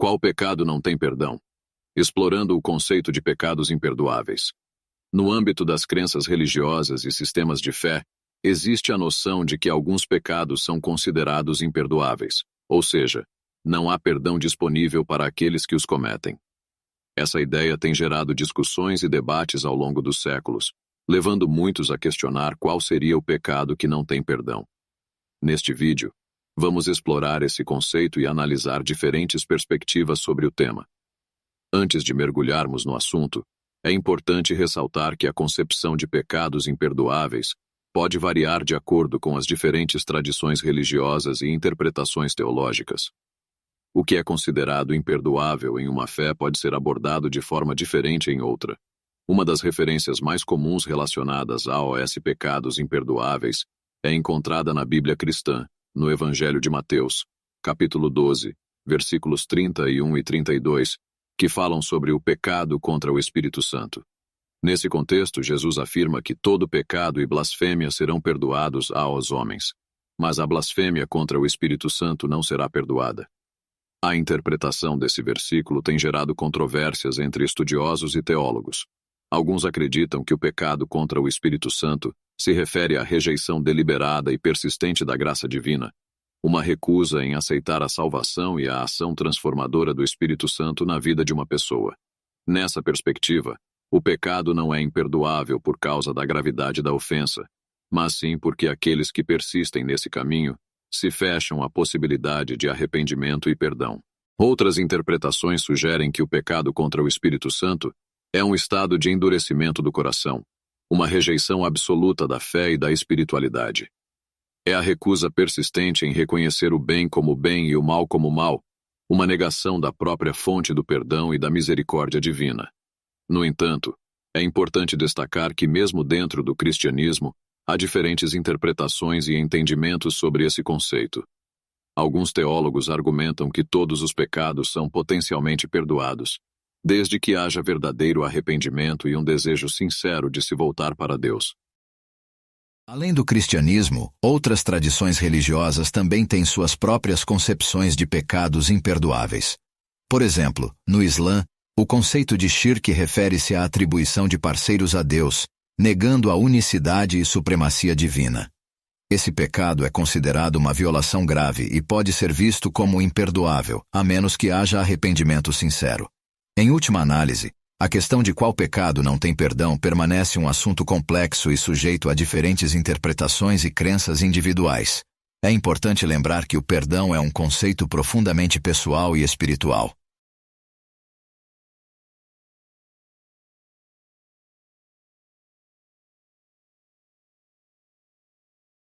Qual pecado não tem perdão? Explorando o conceito de pecados imperdoáveis. No âmbito das crenças religiosas e sistemas de fé, existe a noção de que alguns pecados são considerados imperdoáveis, ou seja, não há perdão disponível para aqueles que os cometem. Essa ideia tem gerado discussões e debates ao longo dos séculos, levando muitos a questionar qual seria o pecado que não tem perdão. Neste vídeo, vamos explorar esse conceito e analisar diferentes perspectivas sobre o tema. Antes de mergulharmos no assunto, é importante ressaltar que a concepção de pecados imperdoáveis pode variar de acordo com as diferentes tradições religiosas e interpretações teológicas. O que é considerado imperdoável em uma fé pode ser abordado de forma diferente em outra. Uma das referências mais comuns relacionadas aos pecados imperdoáveis é encontrada na Bíblia cristã, no Evangelho de Mateus, capítulo 12, versículos 31 e 32, que falam sobre o pecado contra o Espírito Santo. Nesse contexto, Jesus afirma que todo pecado e blasfêmia serão perdoados aos homens, mas a blasfêmia contra o Espírito Santo não será perdoada. A interpretação desse versículo tem gerado controvérsias entre estudiosos e teólogos. Alguns acreditam que o pecado contra o Espírito Santo se refere à rejeição deliberada e persistente da graça divina, uma recusa em aceitar a salvação e a ação transformadora do Espírito Santo na vida de uma pessoa. Nessa perspectiva, o pecado não é imperdoável por causa da gravidade da ofensa, mas sim porque aqueles que persistem nesse caminho se fecham à possibilidade de arrependimento e perdão. Outras interpretações sugerem que o pecado contra o Espírito Santo é um estado de endurecimento do coração, uma rejeição absoluta da fé e da espiritualidade. É a recusa persistente em reconhecer o bem como bem e o mal como mal, uma negação da própria fonte do perdão e da misericórdia divina. No entanto, é importante destacar que mesmo dentro do cristianismo, há diferentes interpretações e entendimentos sobre esse conceito. Alguns teólogos argumentam que todos os pecados são potencialmente perdoados, desde que haja verdadeiro arrependimento e um desejo sincero de se voltar para Deus. Além do cristianismo, outras tradições religiosas também têm suas próprias concepções de pecados imperdoáveis. Por exemplo, no Islã, o conceito de shirk refere-se à atribuição de parceiros a Deus, negando a unicidade e supremacia divina. Esse pecado é considerado uma violação grave e pode ser visto como imperdoável, a menos que haja arrependimento sincero. Em última análise, a questão de qual pecado não tem perdão permanece um assunto complexo e sujeito a diferentes interpretações e crenças individuais. É importante lembrar que o perdão é um conceito profundamente pessoal e espiritual.